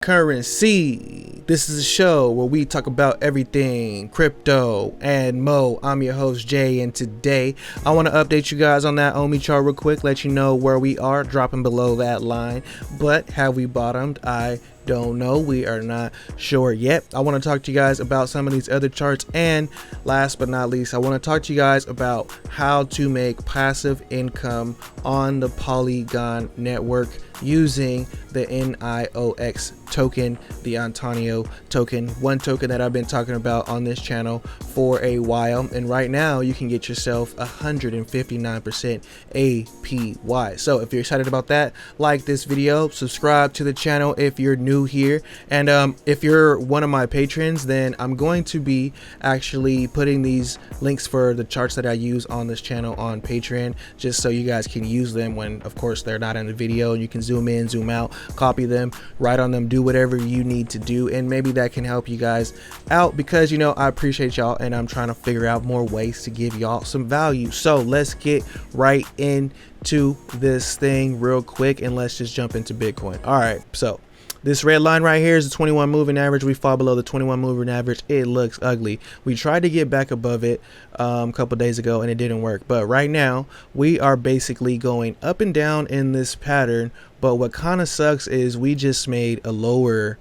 Currency. This is a show where we talk about everything crypto and mo. I'm your host Jay, and today I want to update you guys on that OMI chart real quick, let you know where we are, dropping below that line. But have we bottomed? I don't know. We are not sure yet. I want to talk to you guys about some of these other charts, and last but not least, I want to talk to you guys about how to make passive income on the Polygon network using the NIOX token, the Antonio token, one token that I've been talking about on this channel for a while. And right now you can get yourself 159% APY. So if you're excited about that, like this video, subscribe to the channel if you're new here, and if you're one of my patrons, then I'm going to be actually putting these links for the charts that I use on this channel on Patreon, just so you guys can use them when, of course, they're not in the video. You can zoom in, zoom out, copy them, write on them, do whatever you need to do, and maybe that can help you guys out, because, you know, I appreciate y'all and I'm trying to figure out more ways to give y'all some value. So let's get right into this thing real quick, and let's just jump into Bitcoin. All right, so this red line right here is the 21 moving average. We fall below the 21 moving average. It looks ugly. We tried to get back above it a couple days ago and it didn't work. But right now we are basically going up and down in this pattern. But what kind of sucks is we just made a lower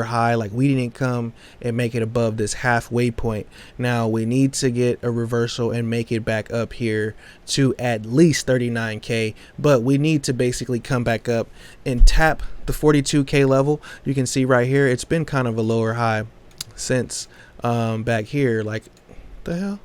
high. Like, we didn't come and make it above this halfway point. Now we need to get a reversal and make it back up here to at least 39k, but we need to basically come back up and tap the 42k level. You can see right here it's been kind of a lower high since back here. Like, the hell,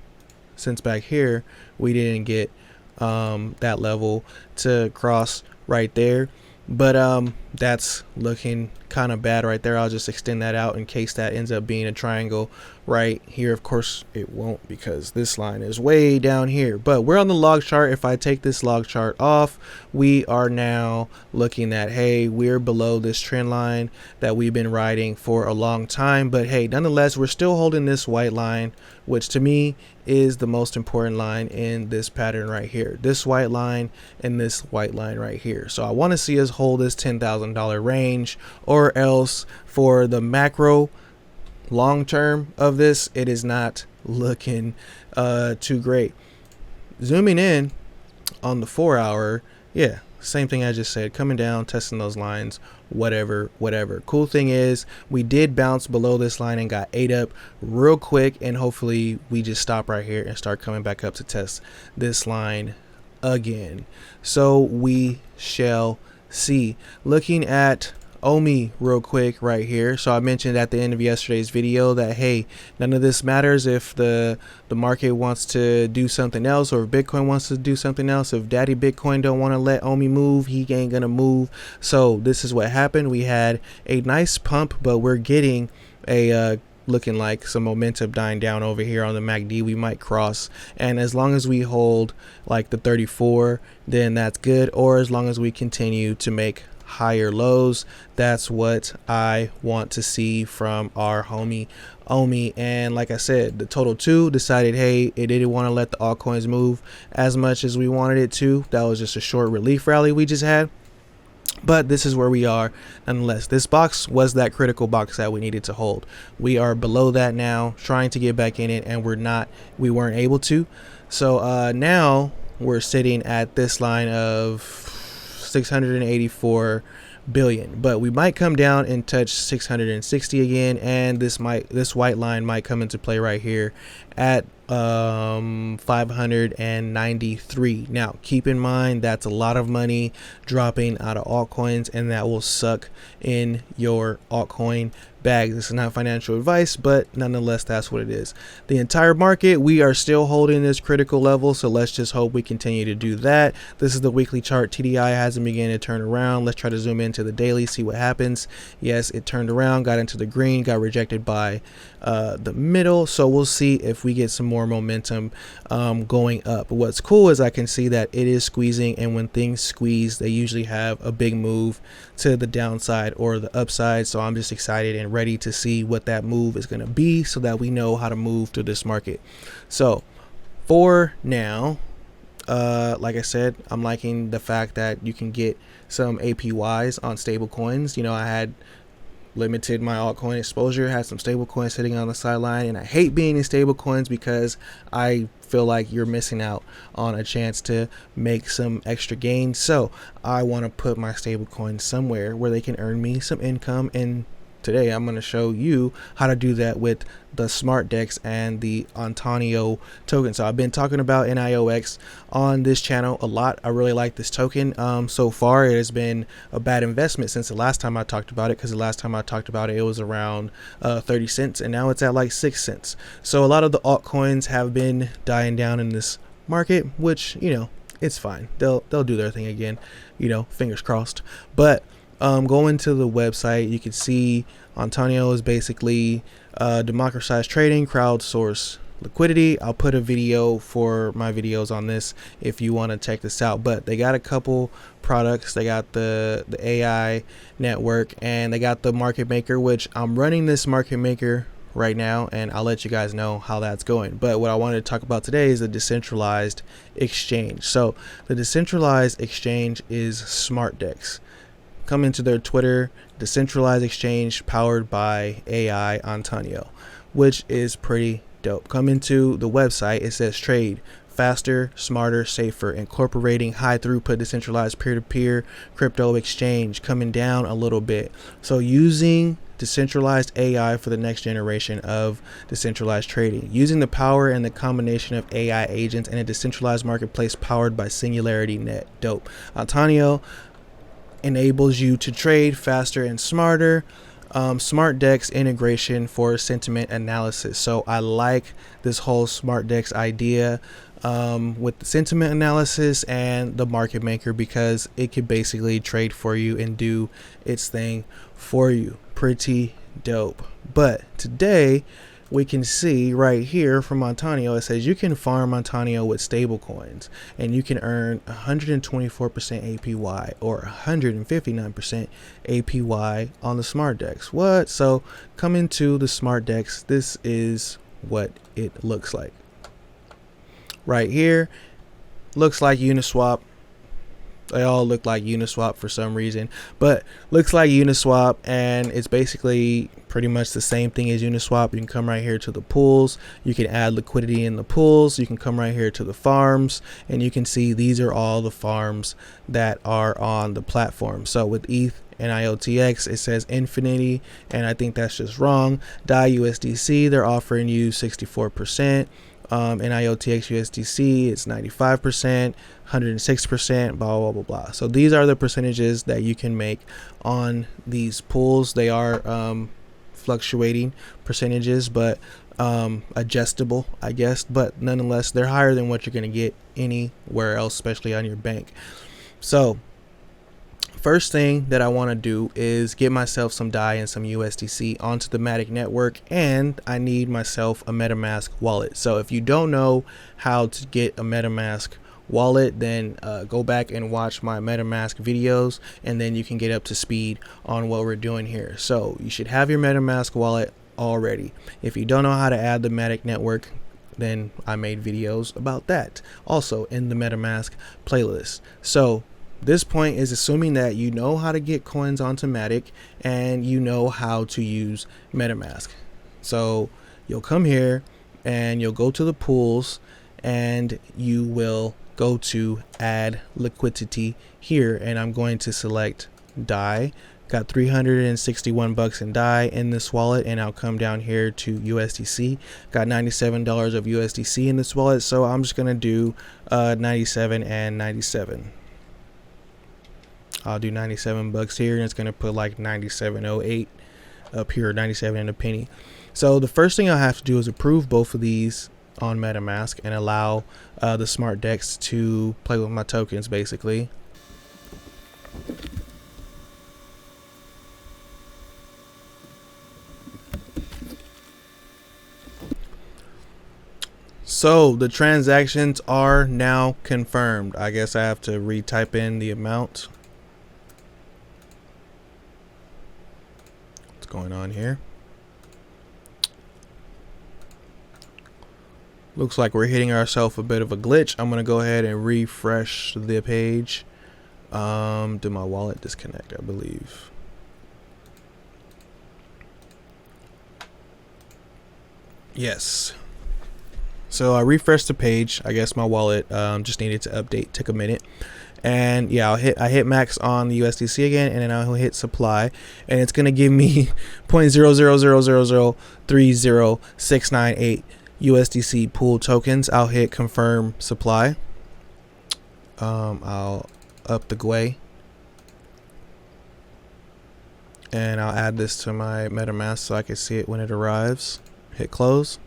since back here we didn't get that level to cross right there. But that's looking kind of bad right there. I'll just extend that out in case that ends up being a triangle right here. Of course it won't, because this line is way down here, but we're on the log chart. If I take this log chart off, we are now looking at, hey, we're below this trend line that we've been riding for a long time. But hey, nonetheless, we're still holding this white line, which to me is the most important line in this pattern right here, this white line and this white line right here. So I want to see us hold this $10,000 range, or else for the macro long term of this, it is not looking too great. Zooming in on the 4 hour, yeah, same thing I just said, coming down, testing those lines, whatever. Cool thing is we did bounce below this line and got ate up real quick, and hopefully we just stop right here and start coming back up to test this line again. So we shall see. Looking at OMI real quick right here. So I mentioned at the end of yesterday's video that, hey, none of this matters if the market wants to do something else, or if Bitcoin wants to do something else. If Daddy Bitcoin don't want to let OMI move, he ain't gonna move. So this is what happened. We had a nice pump, but we're getting a looking like some momentum dying down over here on the MACD. We might cross, and as long as we hold like the 34, then that's good. Or as long as we continue to make higher lows, that's what I want to see from our homie OMI. And like I said, the total 2 decided, hey, it didn't want to let the altcoins move as much as we wanted it to. That was just a short relief rally we just had. But this is where we are nonetheless. This box was that critical box that we needed to hold. We are below that now, trying to get back in it, and we weren't able to. So now we're sitting at this line of 684 billion, but we might come down and touch 660 again, and this white line might come into play right here at 593. Now keep in mind that's a lot of money dropping out of altcoins, and that will suck in your altcoin bag. This is not financial advice, but nonetheless, that's what it is. The entire market, we are still holding this critical level, so let's just hope we continue to do that. This is the weekly chart. TDI hasn't begun to turn around. Let's try to zoom into the daily, see what happens. Yes, it turned around, got into the green, got rejected by the middle. So we'll see if we get some more momentum going up. But what's cool is I can see that it is squeezing, and when things squeeze, they usually have a big move to the downside or the upside. So I'm just excited and ready to see what that move is going to be, so that we know how to move through this market. So for now, like I said, I'm liking the fact that you can get some APYs on stable coins. You know, I had limited my altcoin exposure, had some stable coins sitting on the sideline, and I hate being in stable coins because I feel like you're missing out on a chance to make some extra gains. So I want to put my stable coins somewhere where they can earn me some income, and today I'm going to show you how to do that with the Smartdex and the Antonio token. So I've been talking about NIOX on this channel a lot. I really like this token. So far it has been a bad investment since the last time I talked about it, because the last time I talked about it, it was around 30 cents, and now it's at like 6 cents. So a lot of the altcoins have been dying down in this market, which, you know, it's fine. They'll do their thing again, you know, fingers crossed. But going to the website, you can see Antonio is basically democratized trading, crowdsource liquidity. I'll put a video for my videos on this if you want to check this out. But they got a couple products. They got the AI network, and they got the market maker, which I'm running this market maker right now, and I'll let you guys know how that's going. But what I wanted to talk about today is the decentralized exchange. So the decentralized exchange is Smartdex. Come into their Twitter, decentralized exchange powered by AI Antonio, which is pretty dope. Come into the website, it says trade faster, smarter, safer, incorporating high throughput decentralized peer-to-peer crypto exchange, coming down a little bit. So using decentralized AI for the next generation of decentralized trading, using the power and the combination of AI agents in a decentralized marketplace powered by Singularity Net. Dope. Antonio enables you to trade faster and smarter. Smartdex integration for sentiment analysis. So I like this whole Smartdex idea with the sentiment analysis and the market maker, because it could basically trade for you and do its thing for you. Pretty dope. But today we can see right here from Antonio, it says you can farm Antonio with stable coins and you can earn 124% APY or 159% APY on the Smartdex. What? So come into the Smartdex. This is what it looks like. Right here, looks like Uniswap. They all look like Uniswap for some reason, but looks like Uniswap, and it's basically pretty much the same thing as Uniswap. You can come right here to the pools. You can add liquidity in the pools. You can come right here to the farms, and you can see these are all the farms that are on the platform. So with ETH and IOTX, it says infinity, and I think that's just wrong. DAI USDC, they're offering you 64%. In IOTX USDC, it's 95%, 106%, blah, blah, blah, blah. So these are the percentages that you can make on these pools. They are fluctuating percentages, but adjustable, I guess. But nonetheless, they're higher than what you're going to get anywhere else, especially on your bank. So first thing that I want to do is get myself some DAI and some USDC onto the Matic network, and I need myself a MetaMask wallet. So if you don't know how to get a MetaMask wallet, then go back and watch my MetaMask videos, and then you can get up to speed on what we're doing here. So you should have your MetaMask wallet already. If you don't know how to add the Matic network, then I made videos about that also in the MetaMask playlist. So this point is assuming that you know how to get coins onto Matic and you know how to use MetaMask. So you'll come here and you'll go to the pools and you will go to add liquidity here, and I'm going to select DAI. Got 361 bucks in DAI in this wallet, and I'll come down here to USDC. Got $97 of USDC in this wallet, so I'm just gonna do 97 and 97. I'll do 97 bucks here, and it's going to put like 97.08 up here, 97 and a penny. So the first thing I have to do is approve both of these on MetaMask and allow the Smartdex to play with my tokens, basically. So the transactions are now confirmed. I guess I have to retype in the amount. Going on here. Looks like we're hitting ourselves a bit of a glitch. I'm gonna go ahead and refresh the page. Did my wallet disconnect? I believe. Yes. So I refreshed the page. I guess my wallet just needed to update. Took a minute. And yeah, I hit max on the USDC again, and then I'll hit supply, and it's gonna give me 0.000030698 USDC pool tokens. I'll hit confirm supply. I'll up the GUI, and I'll add this to my MetaMask so I can see it when it arrives. Hit close.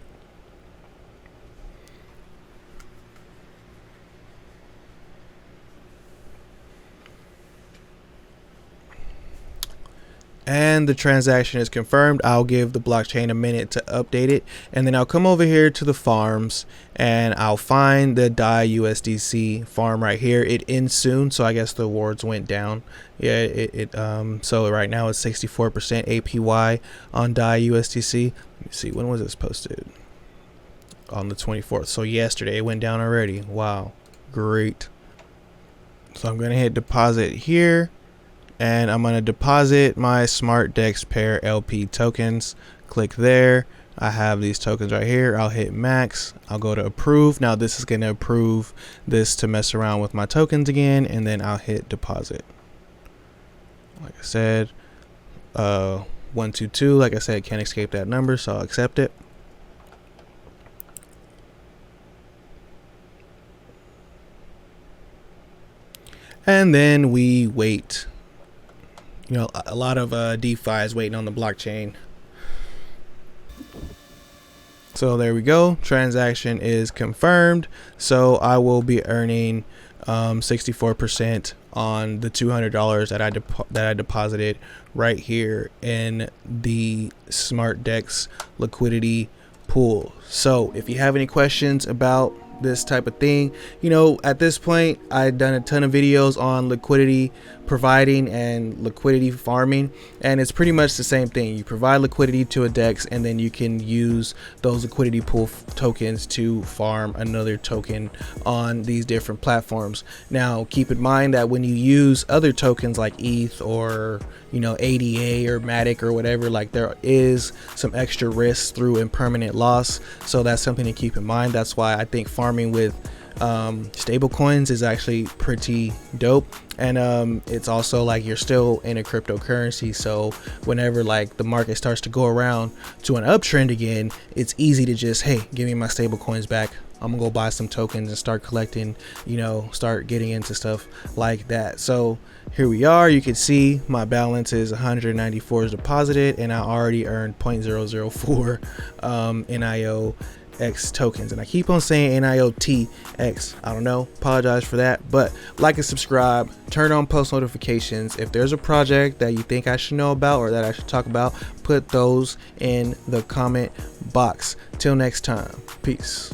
And the transaction is confirmed. I'll give the blockchain a minute to update it, and then I'll come over here to the farms and I'll find the DAI USDC farm right here. It ends soon, so I guess the awards went down. Yeah, so right now it's 64% APY on DAI USDC. Let me see, when was this posted? On the 24th, so yesterday it went down already. Wow, great. So I'm gonna hit deposit here, and I'm going to deposit my Smartdex pair LP tokens. Click there. I have these tokens right here. I'll hit max. I'll go to approve. Now this is going to approve this to mess around with my tokens again, and then I'll hit deposit. Like I said, 122. Like I said, can't escape that number, so I'll accept it. And then we wait. You know, a lot of DeFi is waiting on the blockchain. So there we go. Transaction is confirmed. So I will be earning 64% on the $200 that I deposited right here in the Smartdex liquidity pool. So if you have any questions about this type of thing, you know, at this point I've done a ton of videos on liquidity providing and liquidity farming, and it's pretty much the same thing. You provide liquidity to a DEX, and then you can use those liquidity pool tokens to farm another token on these different platforms. Now keep in mind that when you use other tokens like ETH or, you know, ADA or Matic or whatever, like, there is some extra risk through impermanent loss, so that's something to keep in mind. That's why I think farming with stable coins is actually pretty dope. And it's also like you're still in a cryptocurrency, so whenever like the market starts to go around to an uptrend again, it's easy to just, hey, give me my stable coins back, I'm gonna go buy some tokens and start collecting, you know, start getting into stuff like that. So here we are. You can see my balance is 194 is deposited, and I already earned 0.004 NIO X tokens, and I keep on saying NIOTX. I don't know, apologize for that, but like and subscribe, turn on post notifications. If there's a project that you think I should know about or that I should talk about, put those in the comment box. Till next time, peace.